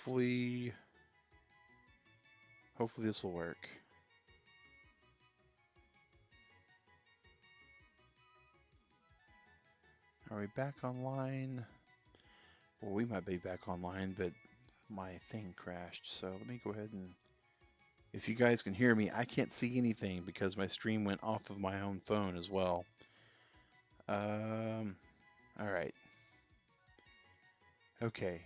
hopefully this will work. Are we back online? Well, we might be back online, but my thing crashed. So let me go ahead and, if you guys can hear me, I can't see anything because my stream went off of my own phone as well. Um, all right. Okay.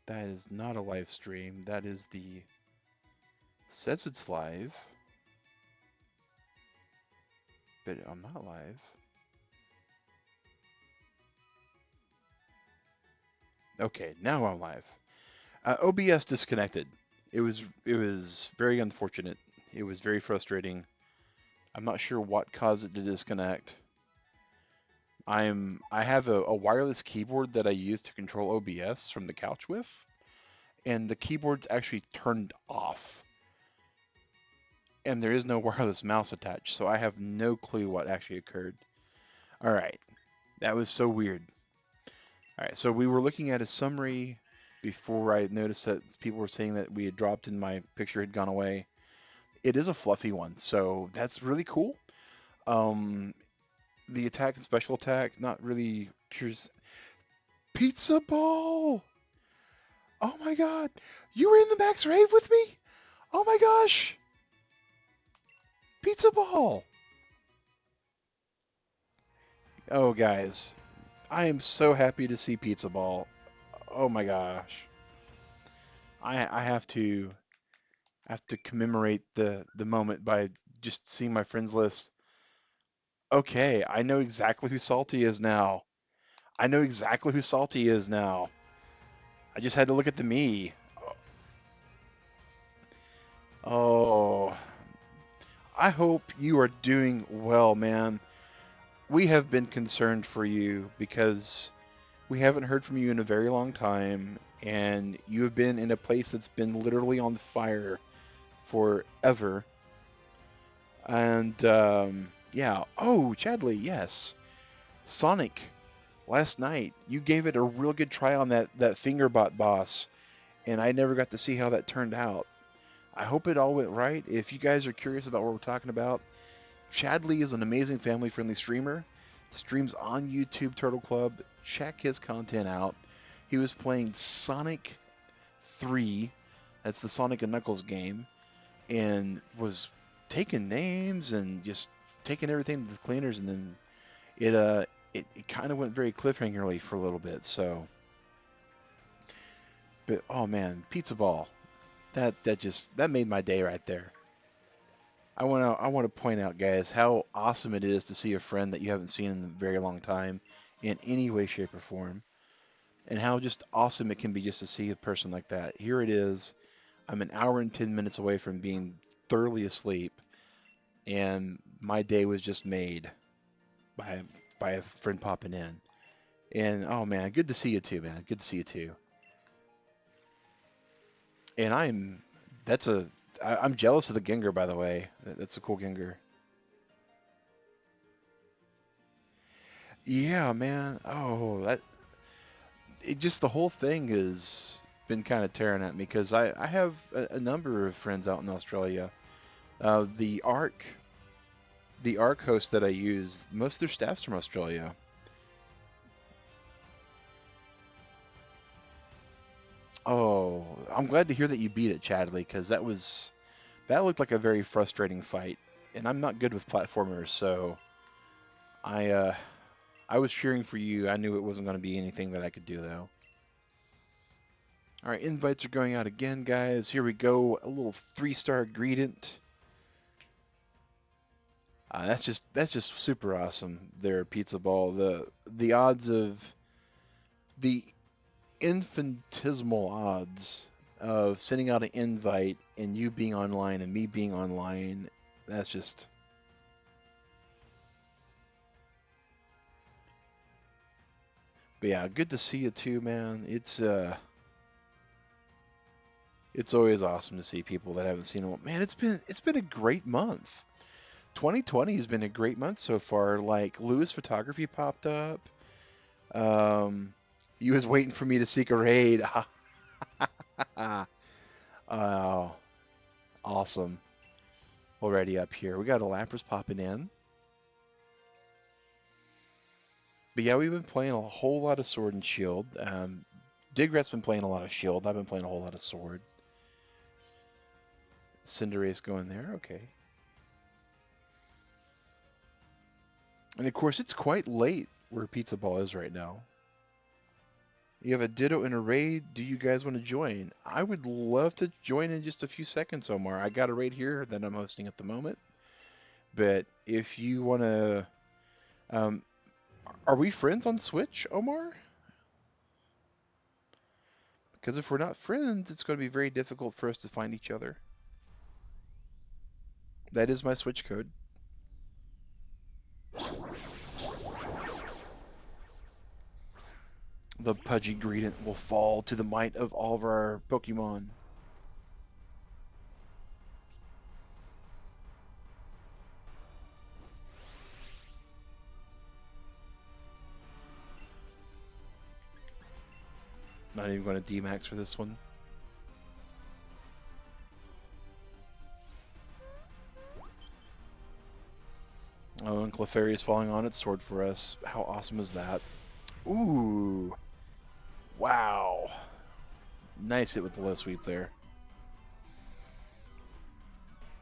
That is not a live stream. That is the, says it's live, but I'm not live. Okay, now I'm live. OBS disconnected. It was very unfortunate. It was very frustrating. I'm not sure what caused it to disconnect. I have a wireless keyboard that I use to control OBS from the couch with, and the keyboard's actually turned off, and there is no wireless mouse attached, so I have no clue what actually occurred. All right, that was so weird. All right, so we were looking at a summary before I noticed that people were saying that we had dropped and my picture had gone away. It is a fluffy one, so that's really cool. Um, the attack and special attack, not really. Here's Pizza Ball. Oh my God, you were in the Max Rave with me? Oh my gosh, Pizza Ball. Oh guys, I am so happy to see Pizza Ball. Oh my gosh, I have to commemorate the moment by just seeing my friends list. Okay, I know exactly who Salty is now. I know exactly who Salty is now. I just had to look at the me. Oh, I hope you are doing well, man. We have been concerned for you because we haven't heard from you in a very long time, and you have been in a place that's been literally on fire forever. And yeah, oh, Chadley, yes, Sonic. Last night, you gave it a real good try on that Fingerbot boss, and I never got to see how that turned out. I hope it all went right. If you guys are curious about what we're talking about, Chadley is an amazing family-friendly streamer. Streams on YouTube Turtle Club. Check his content out. He was playing Sonic 3. That's the Sonic and Knuckles game, and was taking names and just taking everything to the cleaners, and then it kind of went very cliffhangerly for a little bit. So, but oh man, Pizza Ball, that made my day right there. I want to point out, guys, how awesome it is to see a friend that you haven't seen in a very long time, in any way, shape, or form, and how just awesome it can be just to see a person like that. Here it is. I'm an hour and 10 minutes away from being thoroughly asleep, and my day was just made by by a friend popping in. And oh man, good to see you too, man. Good to see you too. And that's a I'm jealous of the Ginger, by the way. That's a cool Ginger. Yeah, man. Oh, that it just the whole thing has been kind of tearing at me because I have a number of friends out in Australia. The Arc host that I use, most of their staff's from Australia. Oh, I'm glad to hear that you beat it, Chadley, because that looked like a very frustrating fight, and I'm not good with platformers, so I uh, I was cheering for you. I knew it wasn't going to be anything that I could do though. All right, invites are going out again, guys. Here we go. A little 3-star greetant. That's just super awesome. There, Pizza Ball. The odds of the infinitesimal odds of sending out an invite and you being online and me being online. That's just But yeah, good to see you too, man. It's always awesome to see people that I haven't seen in a while. Man, it's been a great month. 2020 has been a great month so far. Like Lewis Photography popped up. Um, You was waiting for me to seek a raid. Oh, awesome. Already up here. We got a Lapras popping in. But yeah, we've been playing a whole lot of Sword and Shield. Digrat's been playing a lot of Shield. I've been playing a whole lot of Sword. Cinderace going there. Okay. And of course, it's quite late where Pizza Ball is right now. You have a Ditto in a raid. Do you guys want to join? I would love to join in just a few seconds, Omar. I got a raid here that I'm hosting at the moment. But if you want to... Um, are we friends on Switch, Omar? Because if we're not friends, it's going to be very difficult for us to find each other. That is my Switch code. The Pudgy Greedent will fall to the might of all of our Pokemon. Not even going to D-Max for this one. Oh, and Clefairy is falling on its sword for us. How awesome is that? Ooh. Wow. Nice hit with the low sweep there.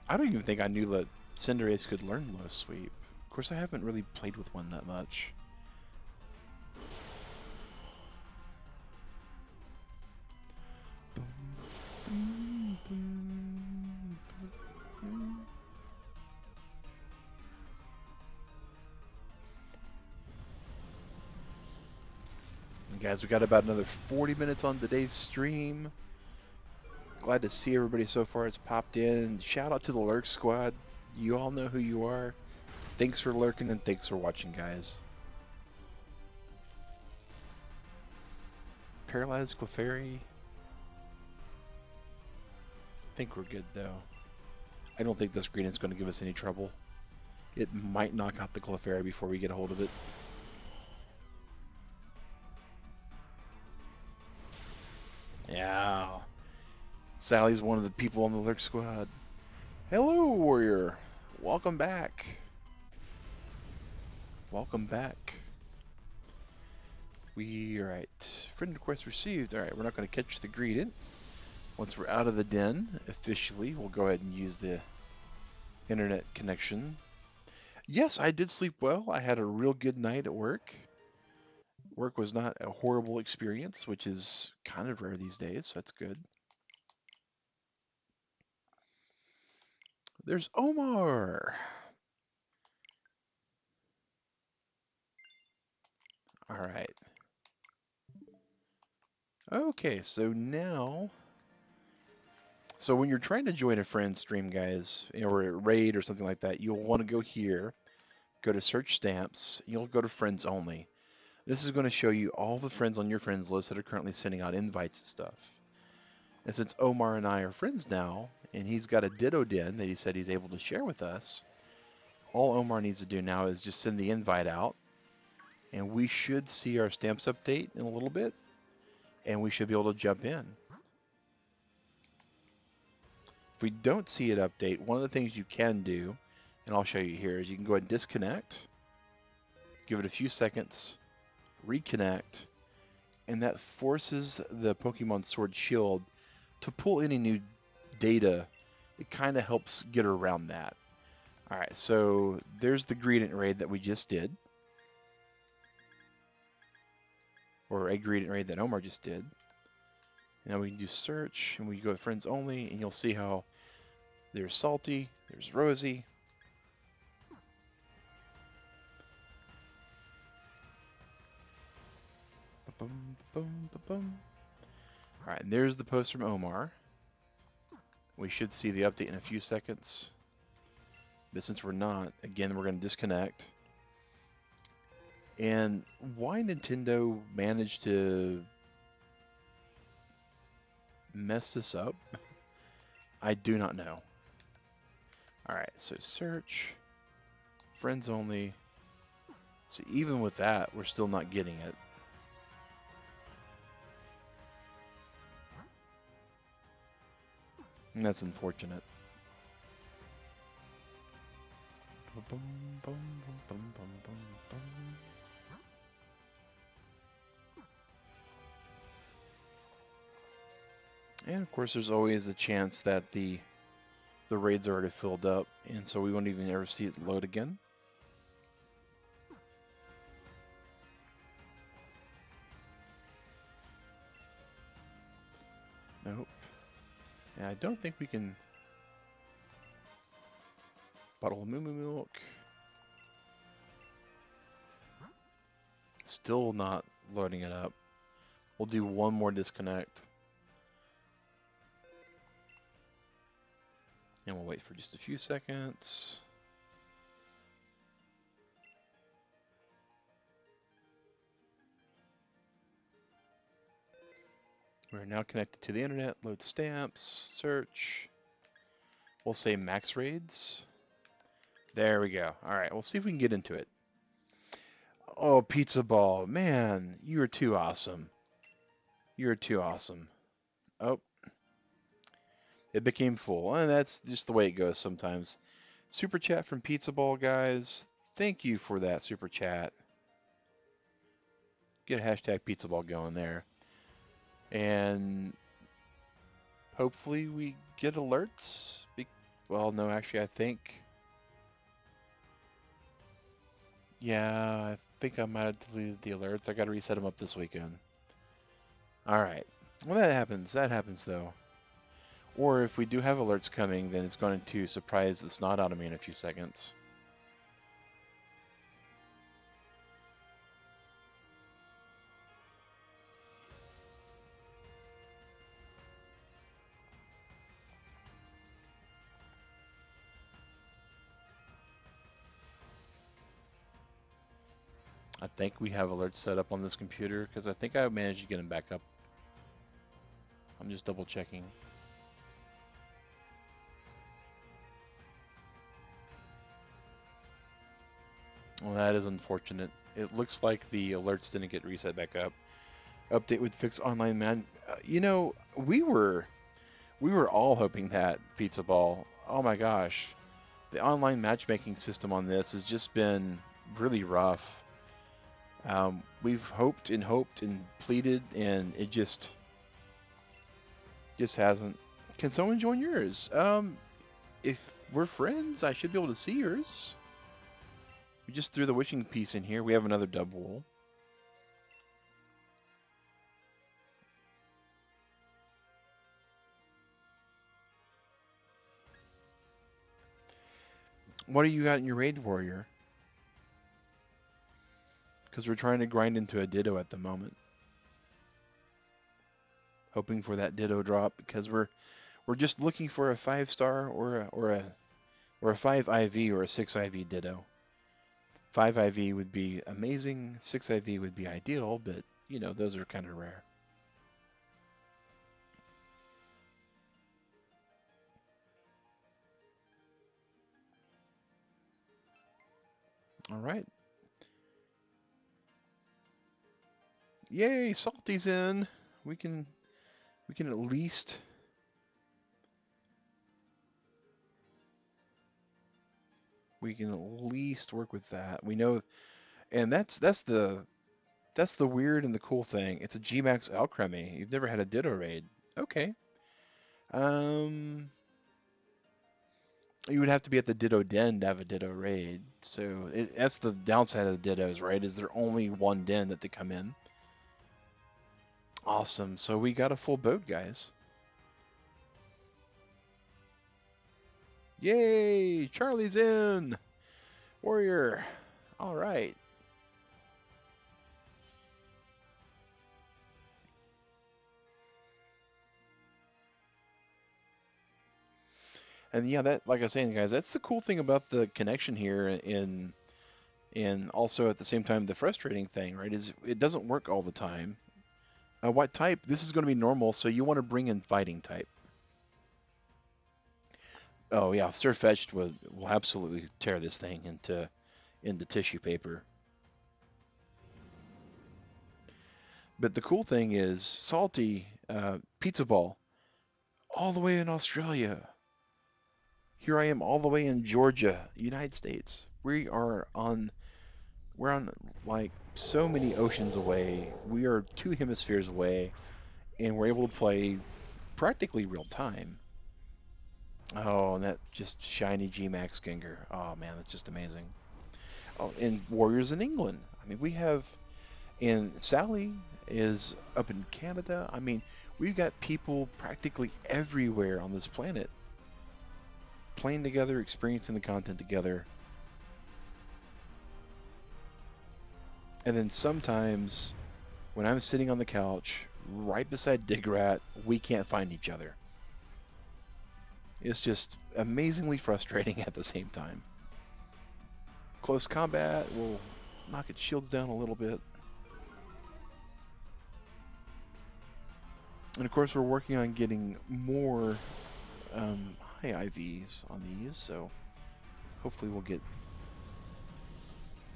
I don't even think I knew that Cinderace could learn low sweep. Of course, I haven't really played with one that much. And guys, we got about another 40 minutes on today's stream. Glad to see everybody so far has popped in. Shout out to the Lurk Squad. You all know who you are. Thanks for lurking and thanks for watching, guys. Paralyzed Clefairy. I think we're good though. I don't think this green is going to give us any trouble. It might knock out the Clefairy before we get a hold of it. Yeah. Sally's one of the people on the Lurk Squad. Hello, Warrior. Welcome back. Welcome back. Alright. Friend request received. Alright, we're not going to catch the Greedent. Once we're out of the den, officially, we'll go ahead and use the internet connection. Yes, I did sleep well. I had a real good night at work. Work was not a horrible experience, which is kind of rare these days, so that's good. There's Omar. All right. Okay, so now, so when you're trying to join a friend's stream, guys, or a raid or something like that, you'll want to go here, go to search stamps, you'll go to friends only. This is going to show you all the friends on your friends list that are currently sending out invites and stuff. And since Omar and I are friends now, and he's got a Ditto Den that he said he's able to share with us, all Omar needs to do now is just send the invite out, and we should see our stamps update in a little bit, and we should be able to jump in. If we don't see it update, one of the things you can do, and I'll show you here, is you can go ahead and disconnect, give it a few seconds, reconnect, and that forces the Pokemon Sword Shield to pull any new data. It kind of helps get around that. Alright, so there's the Greedent raid that we just did. Or a Greedent raid that Omar just did. Now we can do search, and we go to friends only, and you'll see how there's Salty, there's Rosie. Alright, and there's the post from Omar. We should see the update in a few seconds. But since we're not, again, we're going to disconnect. And why Nintendo managed to mess this up, I do not know. Alright, so search, friends only. So even with that, we're still not getting it. And that's unfortunate. And of course, there's always a chance that the raid's already filled up, and so we won't even ever see it load again. Nope. And I don't think we can bottle of moo milk. Still not loading it up. We'll do one more disconnect. And we'll wait for just a few seconds. We're now connected to the internet. Load stamps, search. We'll say max raids. There we go. All right, we'll see if we can get into it. Oh, Pizza Ball. Man, you are too awesome. You're too awesome. Oh, it became full. And that's just the way it goes sometimes. Super chat from Pizza Ball, guys. Thank you for that super chat. Get hashtag Pizza Ball going there. And hopefully we get alerts. Well, no, actually, I think. Yeah, I think I might have deleted the alerts. I got to reset them up this weekend. All right. Well, that happens. That happens, though. Or if we do have alerts coming, then it's going to surprise the snot out of me in a few seconds. I think we have alerts set up on this computer because I think I managed to get them back up. I'm just double checking. Well, that is unfortunate. It looks like the alerts didn't get reset back up. Update would fix online man. You know, we were all hoping that Pizza Ball. Oh my gosh, the online matchmaking system on this has just been really rough. We've hoped and pleaded, and it just hasn't. Can someone join yours? If we're friends, I should be able to see yours. We just threw the wishing piece in here. We have another double. What do you got in your raid warrior? Because we're trying to grind into a Ditto at the moment, hoping for that Ditto drop. Because we're just looking for a 5-star or a 5 IV or a 6 IV Ditto. 5 IV would be amazing. 6 IV would be ideal, but you know those are kind of rare. All right. Yay, Salty's in. We can at least work with that. We know, and that's the weird and the cool thing. It's a Gmax Alchemy. You've never had a Ditto raid. Okay. Um, you would have to be at the Ditto Den to have a Ditto raid. So that's the downside of the Dittos, right? Is there only one den that they come in. Awesome. So we got a full boat, guys. Yay! Charlie's in! Warrior! Alright. And yeah, that, like I was saying, guys, that's the cool thing about the connection here and also at the same time the frustrating thing, right, is it doesn't work all the time. What type? This is going to be normal, so you want to bring in fighting type. Oh yeah, Sir-Fetched will absolutely tear this thing into tissue paper. But the cool thing is Salty, Pizza Ball, all the way in Australia. Here I am all the way in Georgia, United States. We're on like so many oceans away. We are two hemispheres away, and we're able to play practically real time. Oh, and that just shiny G-Max Gengar. Oh man, that's just amazing. Oh, and Warriors in England. I mean, we have, and Sally is up in Canada. I mean, we've got people practically everywhere on this planet playing together, experiencing the content together. And then sometimes when I'm sitting on the couch right beside Digrat, we can't find each other. It's just amazingly frustrating at the same time. Close combat will knock its shields down a little bit. And of course, we're working on getting more high IVs on these, so hopefully we'll get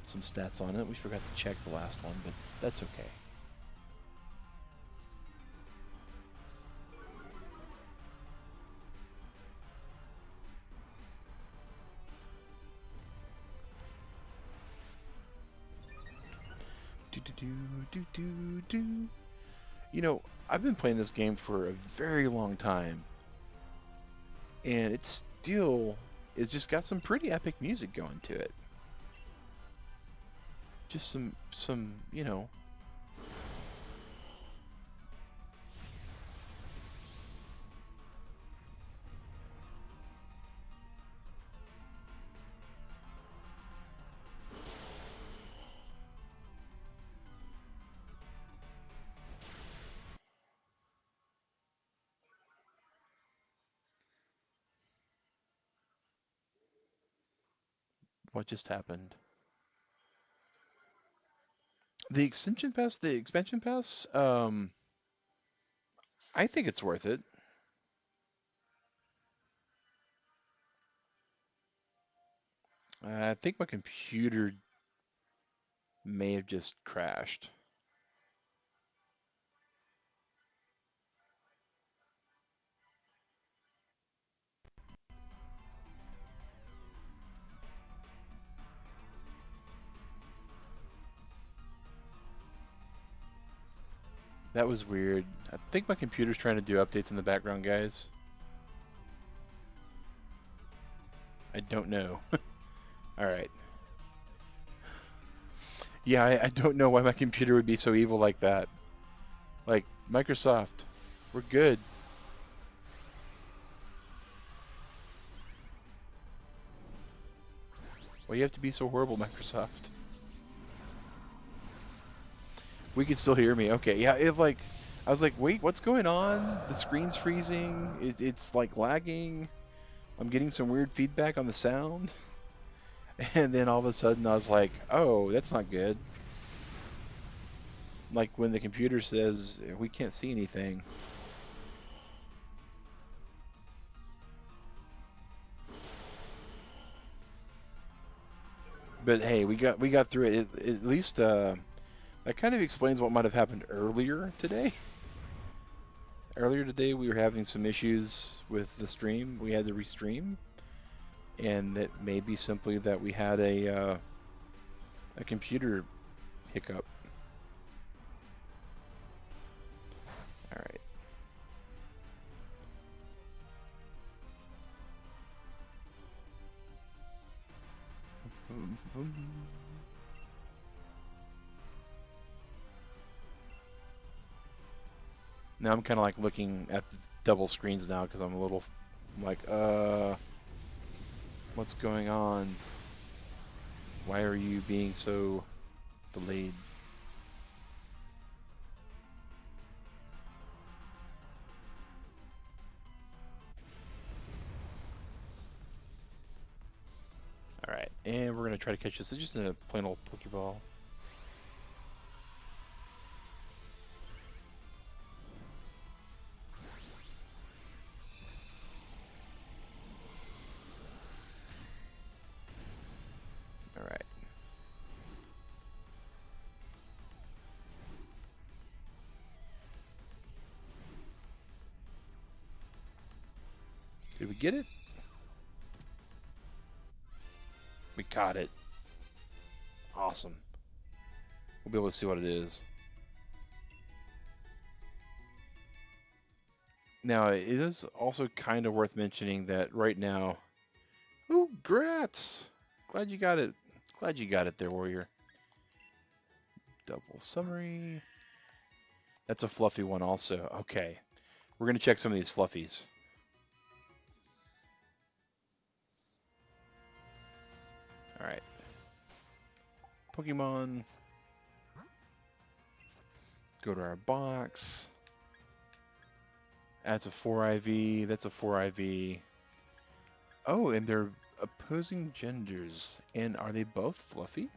some stats on it. We forgot to check the last one, but that's okay. Do do do do do do. You know, I've been playing this game for a very long time, and it's just got some pretty epic music going to it. Just some, you know, what just happened. The expansion pass, I think it's worth it. I think my computer may have just crashed. That was weird. I think my computer's trying to do updates in the background, guys. I don't know. All right. Yeah, I don't know why my computer would be so evil like that. Like, Microsoft, we're good. Why you have to be so horrible, Microsoft? We can still hear me. Okay, yeah, I was like, wait, what's going on? The screen's freezing. It's like lagging. I'm getting some weird feedback on the sound. And then all of a sudden I was like, oh, that's not good. Like when the computer says we can't see anything. But hey, we got through it. At least that kind of explains what might have happened earlier today. Earlier today we were having some issues with the stream. We had to restream, and that may be simply that we had a computer hiccup. All right. Now I'm kind of like looking at the double screens now because I'm a little like, what's going on? Why are you being so delayed? All right, and we're gonna try to catch this. It's just in a plain old Pokeball. All right. get it? We caught it. Awesome. We'll be able to see what it is. Now, it is also kind of worth mentioning that right now... Ooh, grats! Glad you got it. Glad you got it there, warrior. Double summary. That's a fluffy one also. Okay. We're going to check some of these fluffies. Alright. Pokemon. Go to our box. That's a 4 IV. That's a 4 IV. Oh, and they're opposing genders. And are they both fluffy?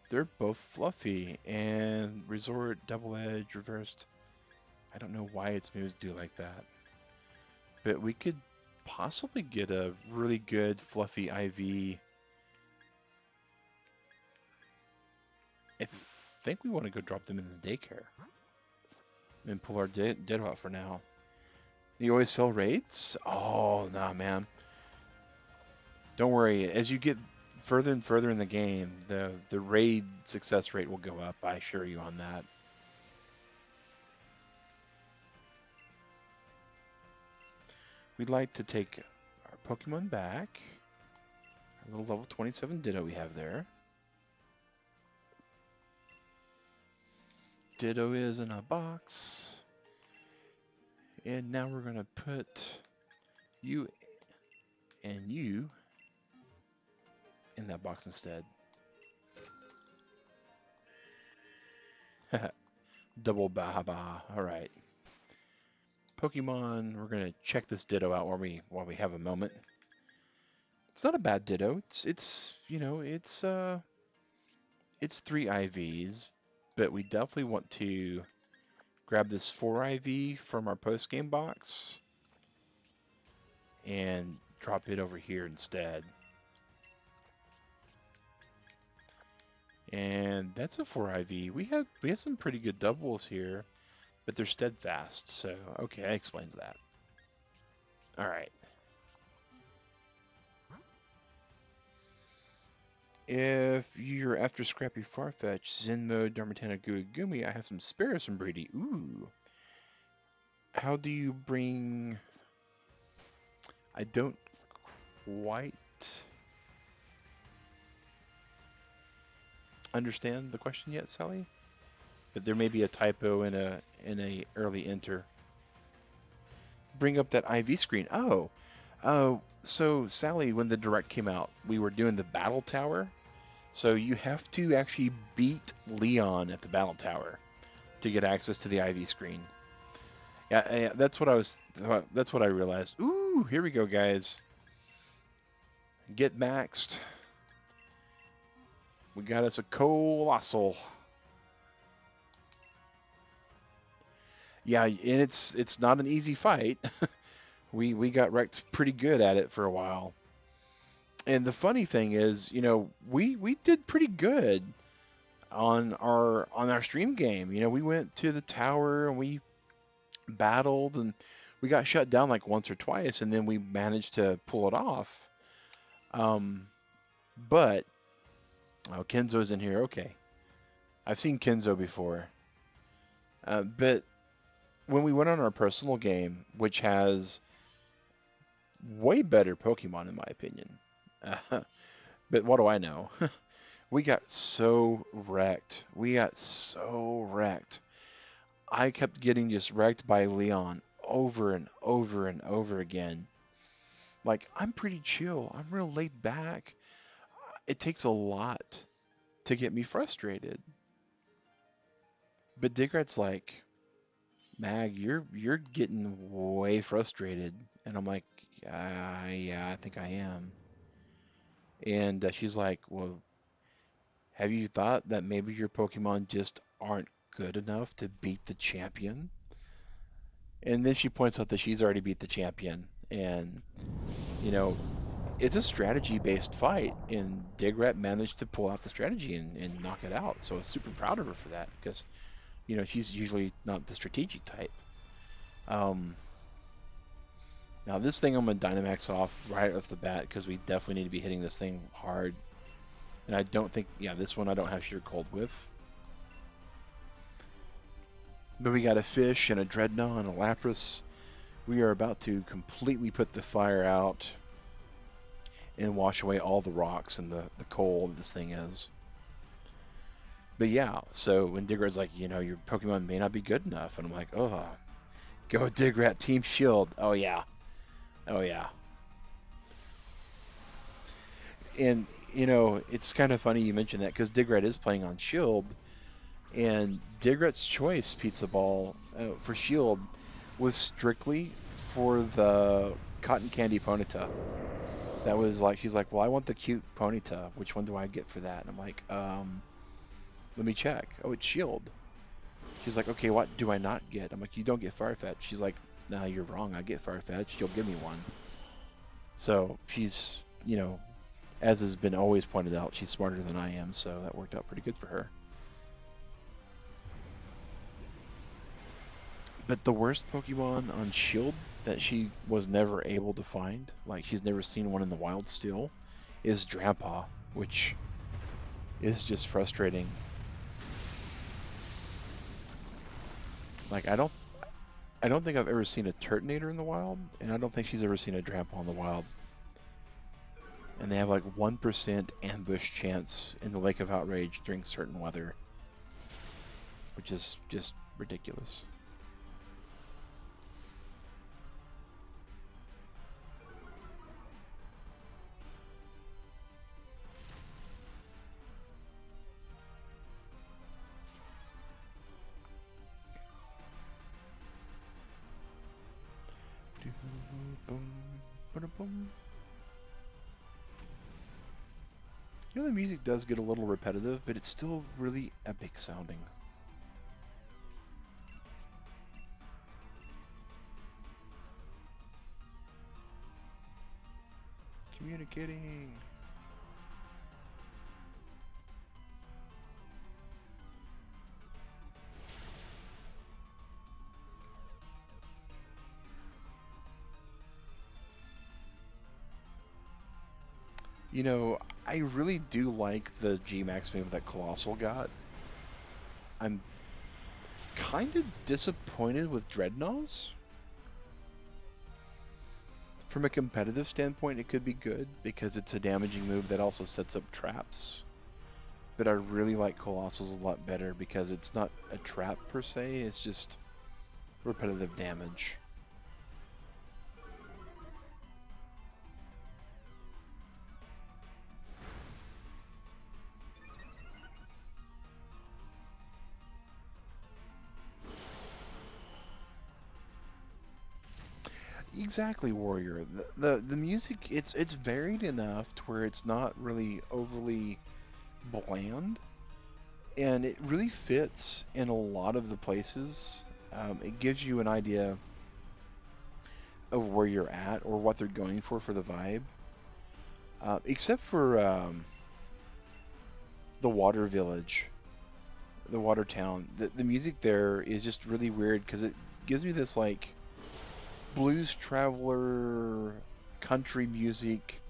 They're both fluffy. And resort, double edge, reversed. I don't know why its moves do like that. But we could possibly get a really good fluffy IV. I think we want to go drop them in the daycare. And pull our Ditto out for now. You always fail raids? Oh, nah, man. Don't worry. As you get further and further in the game, the raid success rate will go up. I assure you on that. We'd like to take our Pokemon back. Our little level 27 Ditto we have there. Ditto is in a box. And now we're going to put you and you in that box instead. Double bah. Alright. Pokemon, we're going to check this Ditto out while we have a moment. It's not a bad Ditto. It's 3 IVs, but we definitely want to grab this 4 IV from our post-game box and drop it over here instead. And that's a 4 IV. We have some pretty good doubles here, but they're steadfast, so okay, that explains that. Alright. If you're after Scrappy Farfetch, Zen Mode, Darmanitan, Gumi, I have some spares from Brady. Ooh. How do you bring... I don't quite understand the question yet, Sally. But there may be a typo in a early enter. Bring up that IV screen. Oh. So Sally, when the direct came out, we were doing the battle tower. So you have to actually beat Leon at the battle tower to get access to the IV screen. Yeah, that's what I realized. Ooh, here we go, guys. Get maxed. We got us a Colossal. Yeah, and it's not an easy fight. we got wrecked pretty good at it for a while. And the funny thing is, we did pretty good on our stream game. We went to the tower and we battled and we got shut down like once or twice, and then we managed to pull it off. But Kenzo's in here. Okay, I've seen Kenzo before. But when we went on our personal game, which has way better Pokemon in my opinion, but what do I know? We got so wrecked. I kept getting just wrecked by Leon over and over and over again. Like, I'm pretty chill. I'm real laid back. It takes a lot to get me frustrated. But Digrat's like, Mag, you're getting way frustrated. And I'm like, yeah, I think I am. And she's like, well, have you thought that maybe your Pokemon just aren't good enough to beat the champion? And then she points out that she's already beat the champion. And, it's a strategy-based fight. And Digrat managed to pull out the strategy and knock it out. So I was super proud of her for that because, she's usually not the strategic type. Now this thing I'm going to Dynamax off right off the bat because we definitely need to be hitting this thing hard. And I don't think, yeah, this one I don't have Sheer Cold with. But we got a Fish and a Dreadnought and a Lapras. We are about to completely put the fire out and wash away all the rocks and the coal that this thing is. But yeah, so when Digrat's like, you know, your Pokemon may not be good enough, and I'm like, oh, go Digrat, Team Shield. Oh yeah, oh yeah. And you know, it's kind of funny you mentioned that because Digrat is playing on Shield, and Digrat's choice Pizza Ball for Shield was strictly for the Cotton Candy Ponyta. That was like, she's like, well, I want the cute Ponyta. Which one do I get for that? And I'm like, let me check. Oh, it's Shield. She's like, okay, what do I not get? I'm like, you don't get Farfetch. She's like, nah, you're wrong. I get Farfetch. You'll give me one. So she's, you know, as has been always pointed out, she's smarter than I am. So that worked out pretty good for her. But the worst Pokemon on Shield that she was never able to find, like she's never seen one in the wild still, is Drampa, which is just frustrating. Like I don't think I've ever seen a Turtonator in the wild, and I don't think she's ever seen a Drampa in the wild. And they have like 1% ambush chance in the Lake of Outrage during certain weather, which is just ridiculous. You know, the music does get a little repetitive, but it's still really epic sounding. Communicating. You know, I really do like the G-Max move that Colossal got. I'm kind of disappointed with Dreadnoughts. From a competitive standpoint, it could be good because it's a damaging move that also sets up traps. But I really like Colossal's a lot better because it's not a trap per se, it's just repetitive damage. Exactly, Warrior. The music, it's varied enough to where it's not really overly bland, and it really fits in a lot of the places. It gives you an idea of where you're at or what they're going for the vibe. Except for the Water Village, the Water Town. The music there is just really weird because it gives me this like blues traveler country music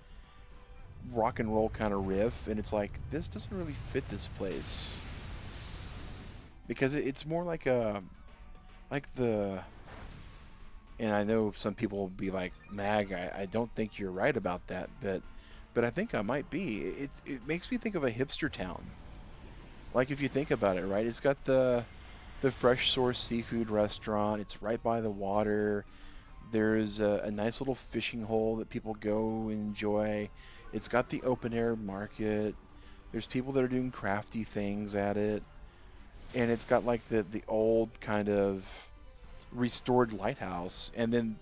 rock and roll kind of riff, and it's like this doesn't really fit this place because it's more like a like the and I know some people will be like, Mag, I don't think you're right about that, but I think I might be. It makes me think of a hipster town. Like if you think about it, right? It's got the Fresh Source seafood restaurant. It's right by the water. There's a nice little fishing hole that people go and enjoy. It's got the open air market. There's people that are doing crafty things at it. And it's got like the old kind of restored lighthouse. And then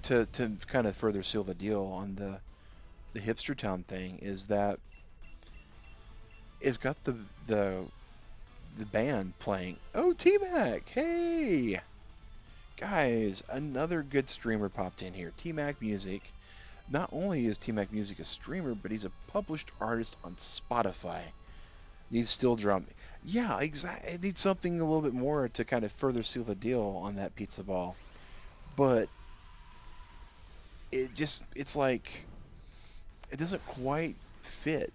to kind of further seal the deal on the hipster town thing is that it's got the band playing. Oh, T-Mac! Hey! Guys, another good streamer popped in here. T-Mac Music. Not only is T-Mac Music a streamer, but he's a published artist on Spotify. Needs steel drum. Yeah, exactly. It needs something a little bit more to kind of further seal the deal on that pizza ball. But it's like it doesn't quite fit.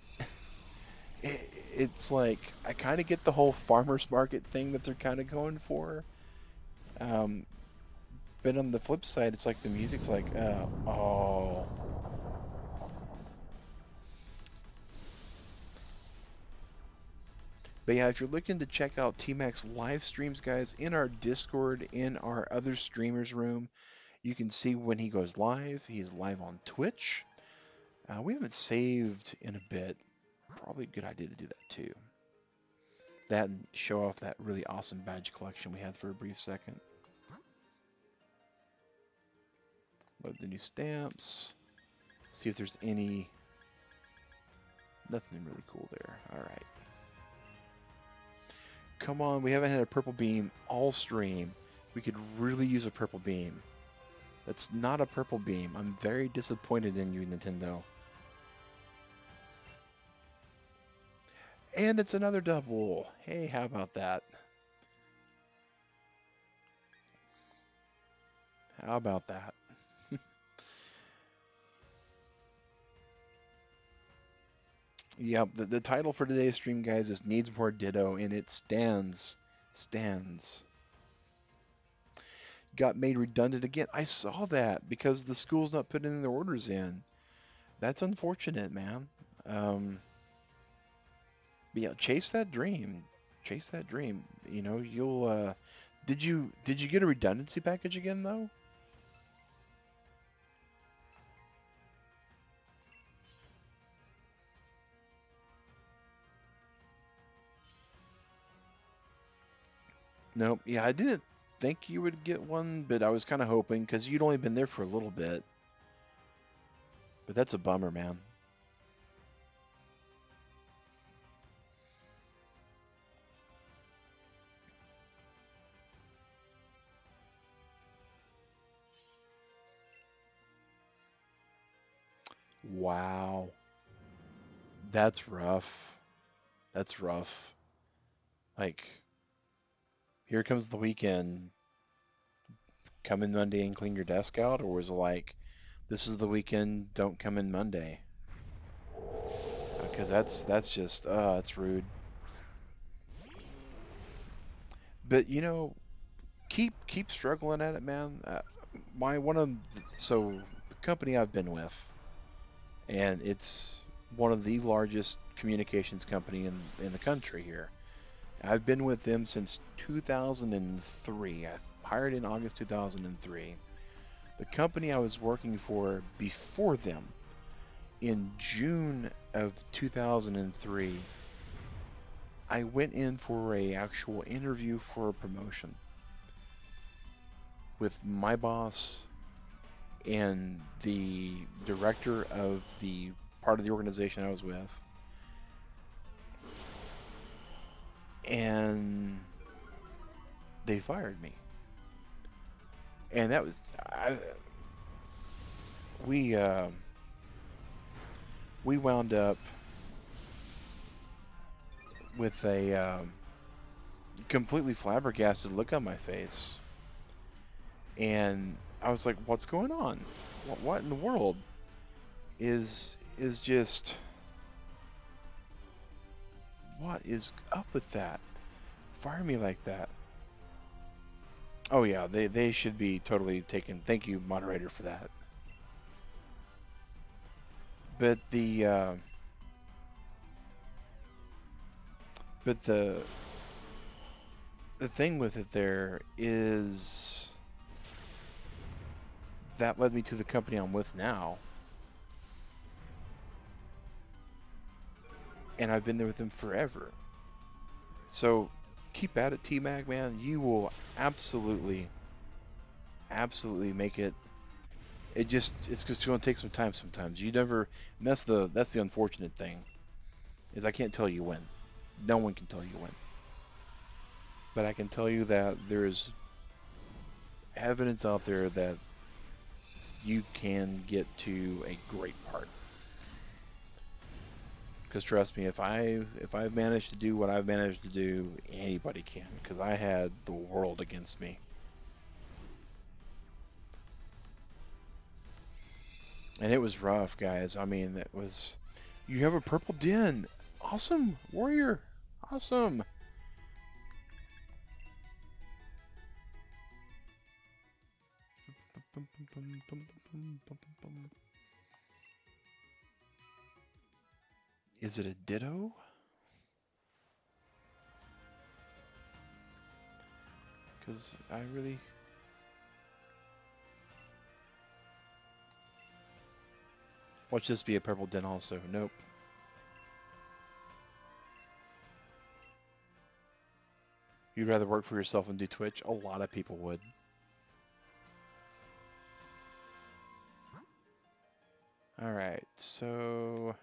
It's like I kind of get the whole farmers market thing that they're kind of going for. Um, but on the flip side, it's like the music's like, oh. But yeah, if you're looking to check out T-Mac's live streams, guys, in our Discord, in our other streamers room, you can see when he goes live. He's live on Twitch. We haven't saved in a bit. Probably a good idea to do that too. That and show off that really awesome badge collection we had for a brief second. Load the new stamps. See if there's any. Nothing really cool there. Alright. Come on, we haven't had a purple beam all stream. We could really use a purple beam. That's not a purple beam. I'm very disappointed in you, Nintendo. And it's another double. Hey, how about that? How about that? Yep, the title for today's stream, guys, is Needs More Ditto, and it stands. Got made redundant again. I saw that because the school's not putting their orders in. That's unfortunate, man. But yeah, chase that dream. Chase that dream. You know, you'll did you get a redundancy package again though? Nope. Yeah, I didn't think you would get one, but I was kind of hoping because you'd only been there for a little bit. But that's a bummer, man. Wow. That's rough. That's rough. Like, here comes the weekend. Come in Monday and clean your desk out, or was it like, this is the weekend, don't come in Monday? Because that's just it's rude. But you know, keep struggling at it, man. My one of so the company I've been with, and it's one of the largest communications company in the country here. I've been with them since 2003. I hired in August 2003. The company I was working for before them, in June of 2003, I went in for a actual interview for a promotion with my boss and the director of the part of the organization I was with. And they fired me. And that was we wound up with a completely flabbergasted look on my face. And I was like, what's going on? What in the world is just, what is up with that? Fire me like that. Oh yeah, they should be totally taken. Thank you, moderator, for that. But the thing with it there is that led me to the company I'm with now. And I've been there with them forever. So keep at it, T-Mag, man. You will absolutely make it. It's just going to take some time sometimes. You never, and that's the unfortunate thing, is I can't tell you when. No one can tell you when. But I can tell you that there's evidence out there that you can get to a great part. Because trust me, if I've managed to do what I've managed to do, anybody can. Because I had the world against me. And it was rough, guys. I mean, it was. You have a purple den. Awesome, warrior. Awesome. Is it a Ditto? Because I really. Watch this be a purple den also. Nope. You'd rather work for yourself and do Twitch? A lot of people would. Alright, so...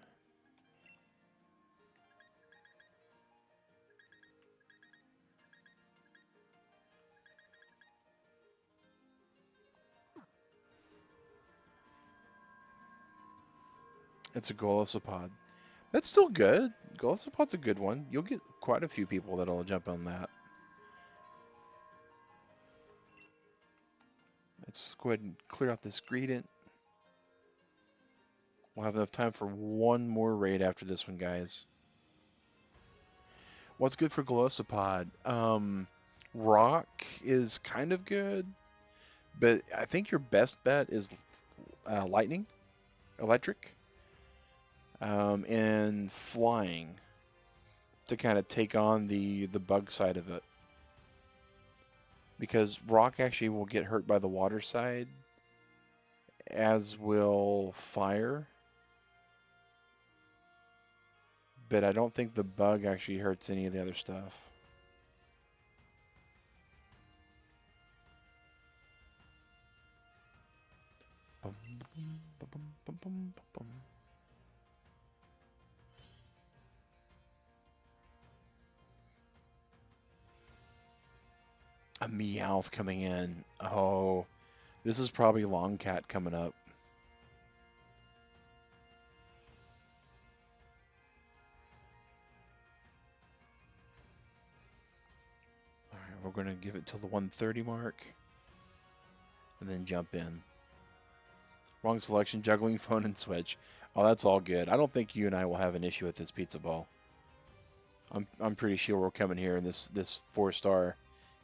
It's a Golosopod. That's still good. Golosopod's a good one. You'll get quite a few people that'll jump on that. Let's go ahead and clear out this gradient. We'll have enough time for one more raid after this one, guys. What's good for Golosopod? Rock is kind of good, but I think your best bet is lightning, electric, and flying to kind of take on the bug side of it. Because rock actually will get hurt by the water side, as will fire. But I don't think the bug actually hurts any of the other stuff. A Meowth coming in. Oh, this is probably Longcat coming up. Alright, we're going to give it till the 130 mark. And then jump in. Wrong selection, juggling phone and switch. Oh, that's all good. I don't think you and I will have an issue with this pizza ball. I'm pretty sure we're coming here and this 4-star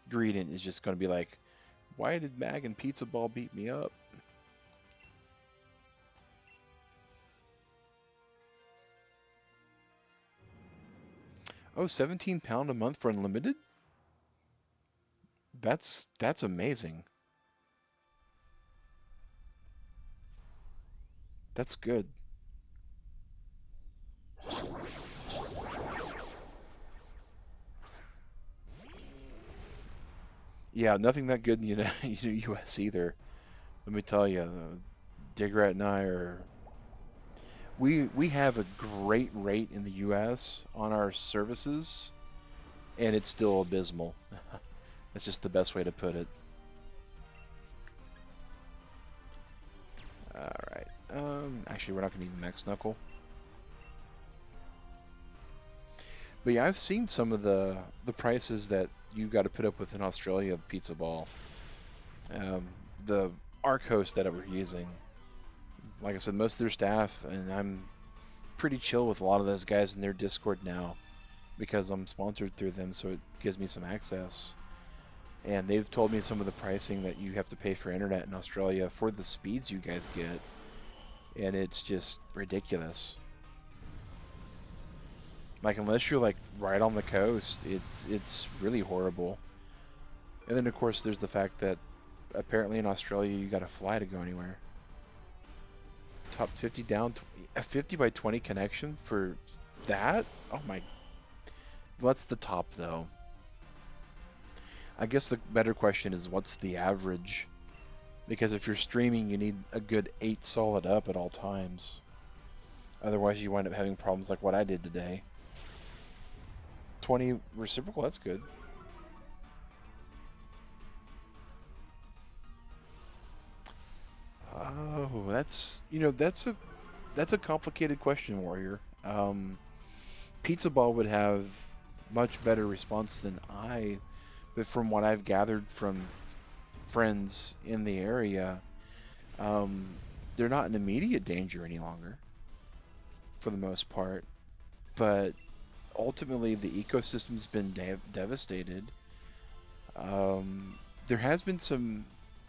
gradient is just going to be like, why did Mag and Pizza Ball beat me up? Oh, 17 pound a month for unlimited? That's amazing. That's good. Yeah, nothing that good in the US either. Let me tell you, Digrat and I are we have a great rate in the US on our services, and it's still abysmal. That's just the best way to put it. Alright. Actually, we're not going to even max knuckle. But yeah, I've seen some of the prices that you've got to put up with in Australia of Pizza Ball. The Arc host that we're using. Like I said, most of their staff, and I'm pretty chill with a lot of those guys in their Discord now because I'm sponsored through them, so it gives me some access. And they've told me some of the pricing that you have to pay for internet in Australia for the speeds you guys get, and it's just ridiculous. Like, unless you're like right on the coast, it's really horrible. And then of course there's the fact that apparently in Australia you got to fly to go anywhere. Top 50 down, a 50 by 20 connection for that? Oh my. What's the top though? I guess the better question is what's the average? Because if you're streaming, you need a good 8 solid up at all times. Otherwise you wind up having problems like what I did today. 20 reciprocal, that's good. Oh, that's that's a complicated question, Warrior. Pizza Ball would have much better response than I, but from what I've gathered from friends in the area, they're not in immediate danger any longer, for the most part. But ultimately, the ecosystem's been devastated. There has been some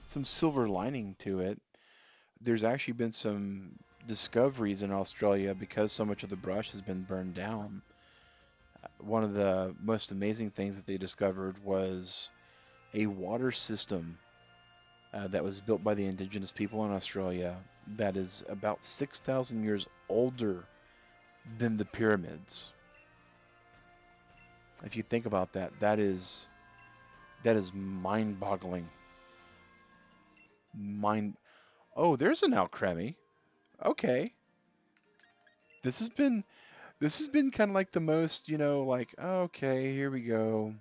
silver lining to it. There's actually been some discoveries in Australia because so much of the brush has been burned down. One of the most amazing things that they discovered was a water system that was built by the indigenous people in Australia that is about 6,000 years older than the pyramids. If you think about that, that is mind-boggling. Mind. Oh, there's an alcremie. Okay. This has been kind of like the most, like, okay, here we go.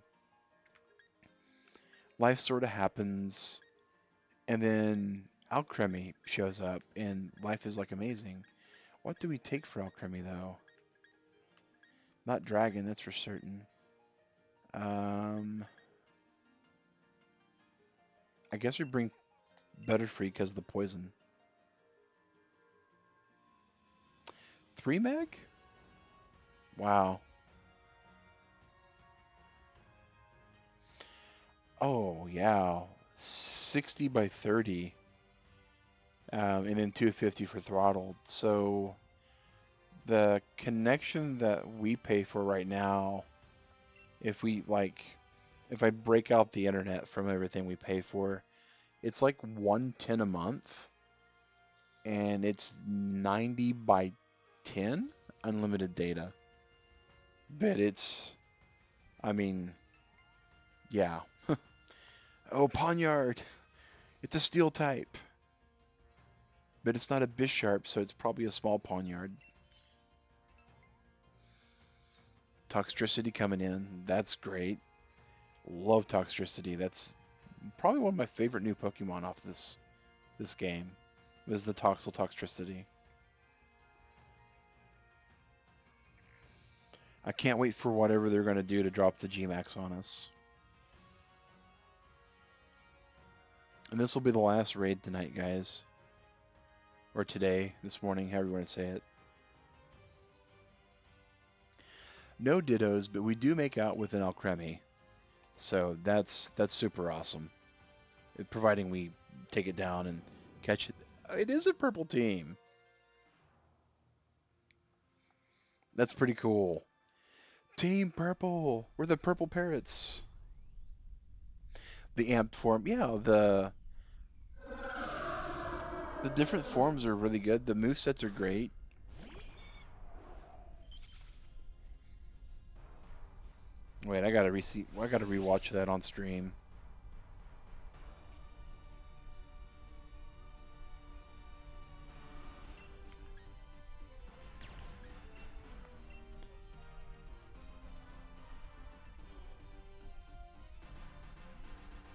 Life sort of happens, and then alcremie shows up, and life is like amazing. What do we take for alcremie though? Not dragon, that's for certain. I guess we bring Butterfree because of the poison. 3 meg? Wow. Oh, yeah. 60 by 30. And then 250 for throttled. So the connection that we pay for right now, if I break out the internet from everything we pay for, it's like 110 a month, and it's 90 by 10 unlimited data. But I mean, yeah. Oh, Poniard! It's a steel type. But it's not a Bisharp, so it's probably a small Poniard. Toxtricity coming in. That's great. Love Toxtricity. That's probably one of my favorite new Pokemon off this game. Was the Toxtricity. I can't wait for whatever they're going to do to drop the G-Max on us. And this will be the last raid tonight, guys. Or today, this morning, however you want to say it. No Dittos, but we do make out with an Alcremie. So that's super awesome. Providing we take it down and catch it. It is a purple team. That's pretty cool. Team Purple. We're the Purple Parrots. The amped form. Yeah, the different forms are really good. The movesets are great. Wait, I gotta rewatch that on stream.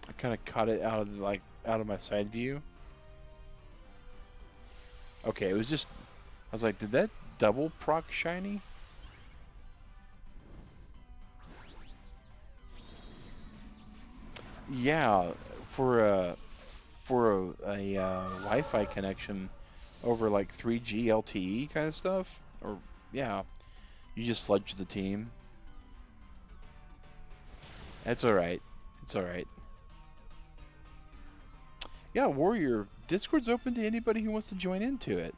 I kind of caught it out of my side view. Okay, it was just, I was like, did that double proc shiny? Yeah, for a Wi-Fi connection over like 3G LTE kind of stuff, or yeah, you just sludge the team. That's all right. It's all right. Yeah, Warrior, Discord's open to anybody who wants to join into it.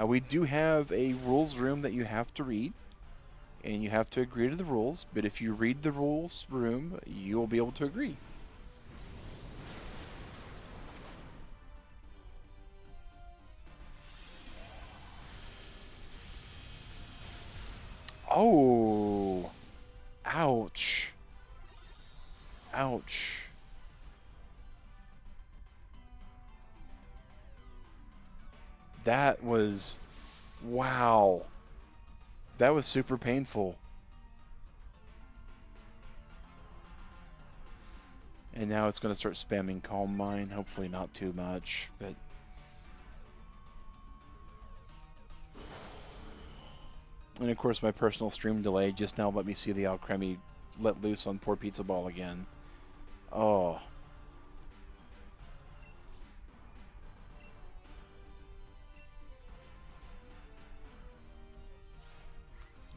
We do have a rules room that you have to read, and you have to agree to the rules, but if you read the rules room, you will be able to agree. Oh! Ouch. Ouch. That was... Wow. That was super painful. And now it's going to start spamming Calm Mind. Hopefully not too much, but... And of course my personal stream delay just now let me see the Alcremie let loose on poor Pizza Ball again. Oh.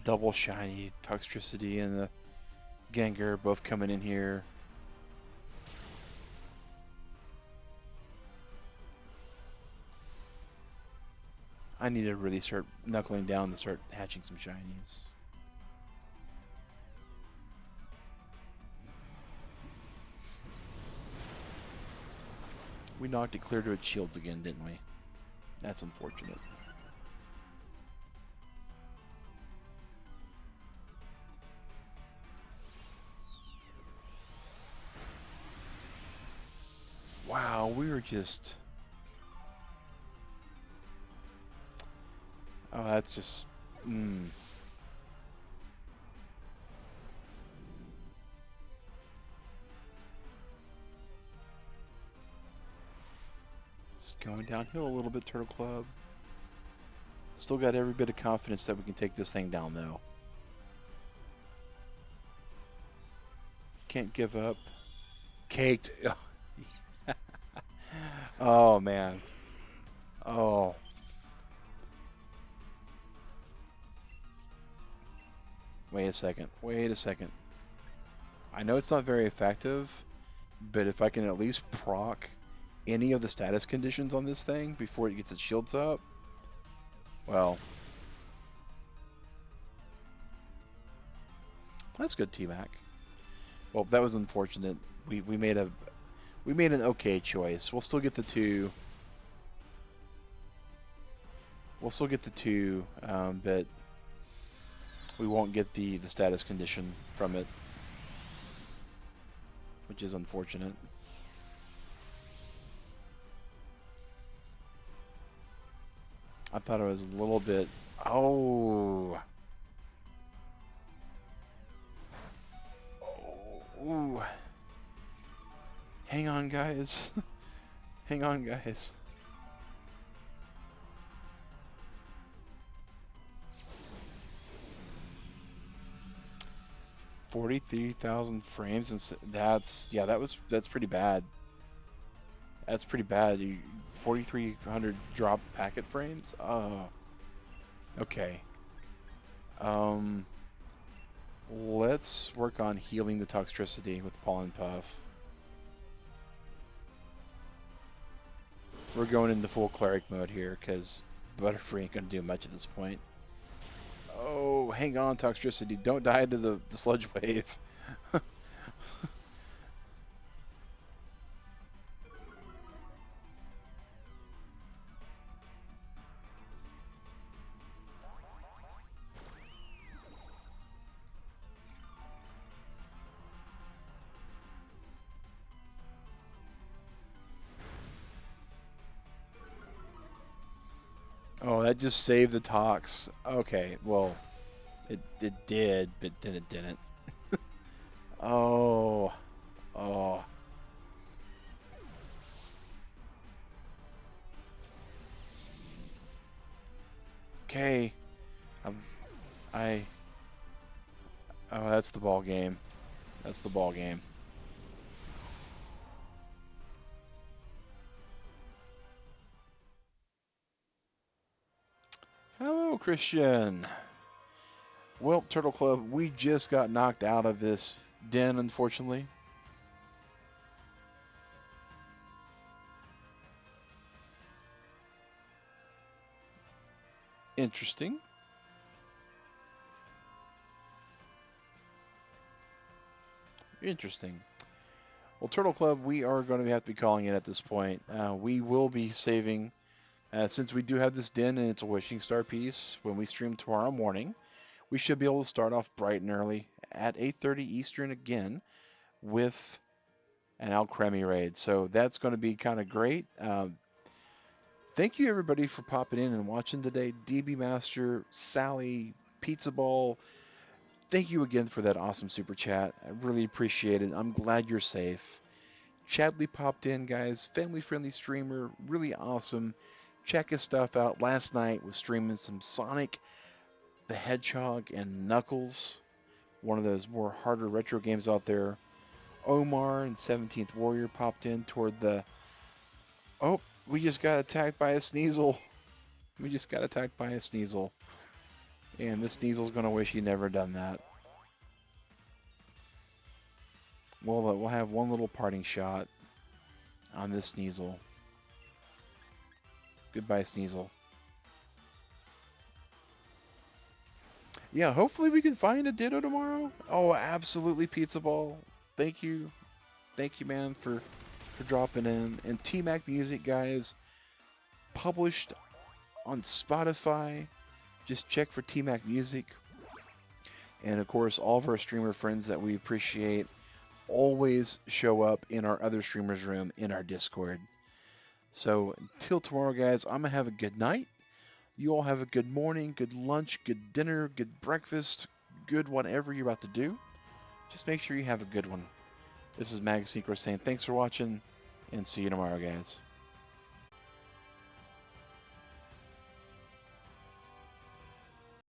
Double shiny, Toxtricity and the Gengar both coming in here. I need to really start knuckling down to start hatching some shinies. We knocked it clear to its shields again, didn't we? That's unfortunate. Wow, we were just... Oh, that's just... It's going downhill a little bit, Turtle Club. Still got every bit of confidence that we can take this thing down, though. Can't give up. Caked. Oh, man. Oh. Wait a second. Wait a second. I know it's not very effective, but if I can at least proc any of the status conditions on this thing before it gets its shields up, well, that's good, T-Mac. Well, that was unfortunate. We made an okay choice. We'll still get the two. We'll still get the two, but we won't get the status condition from it, which is unfortunate. I thought it was a little bit... Oh! Ooh. Hang on, guys. Hang on, guys. $43,000 frames, and that's pretty bad. That's pretty bad. 4,300 drop packet frames. Oh, okay. Let's work on healing the Toxtricity with Pollen Puff. We're going into full cleric mode here because Butterfree ain't gonna do much at this point. Oh, hang on, Toxtricity. Don't die to the sludge wave. Oh, that just saved the Tox. Okay, well, it did, but then it didn't. Oh, oh. Okay. I. Oh, that's the ball game. That's the ball game. Hello, Christian. Well, Turtle Club, we just got knocked out of this den, unfortunately. Interesting. Interesting. Well, Turtle Club, we are going to have to be calling it at this point. We will be saving, since we do have this den and it's a Wishing Star piece, when we stream tomorrow morning, we should be able to start off bright and early at 8:30 Eastern again with an Alcremie raid. So that's going to be kind of great. Thank you, everybody, for popping in and watching today. DB Master, Sally, Pizza Ball, thank you again for that awesome super chat. I really appreciate it. I'm glad you're safe. Chadley popped in, guys. Family-friendly streamer. Really awesome. Check his stuff out. Last night was streaming some Sonic the Hedgehog and Knuckles. One of those more harder retro games out there. Omar and 17th Warrior popped in toward the... Oh, we just got attacked by a Sneasel. We just got attacked by a Sneasel. And this Sneasel's gonna wish he never done that. We'll have one little parting shot on this Sneasel. Goodbye, Sneasel. Yeah, hopefully we can find a Ditto tomorrow. Oh, absolutely, Pizza Ball. Thank you. Thank you, man, for dropping in. And T-Mac Music, guys, published on Spotify. Just check for T-Mac Music. And, of course, all of our streamer friends that we appreciate always show up in our other streamers' room in our Discord. So, until tomorrow, guys, I'm going to have a good night. You all have a good morning, good lunch, good dinner, good breakfast, good whatever you're about to do. Just make sure you have a good one. This is Mag Secret saying thanks for watching, and see you tomorrow, guys.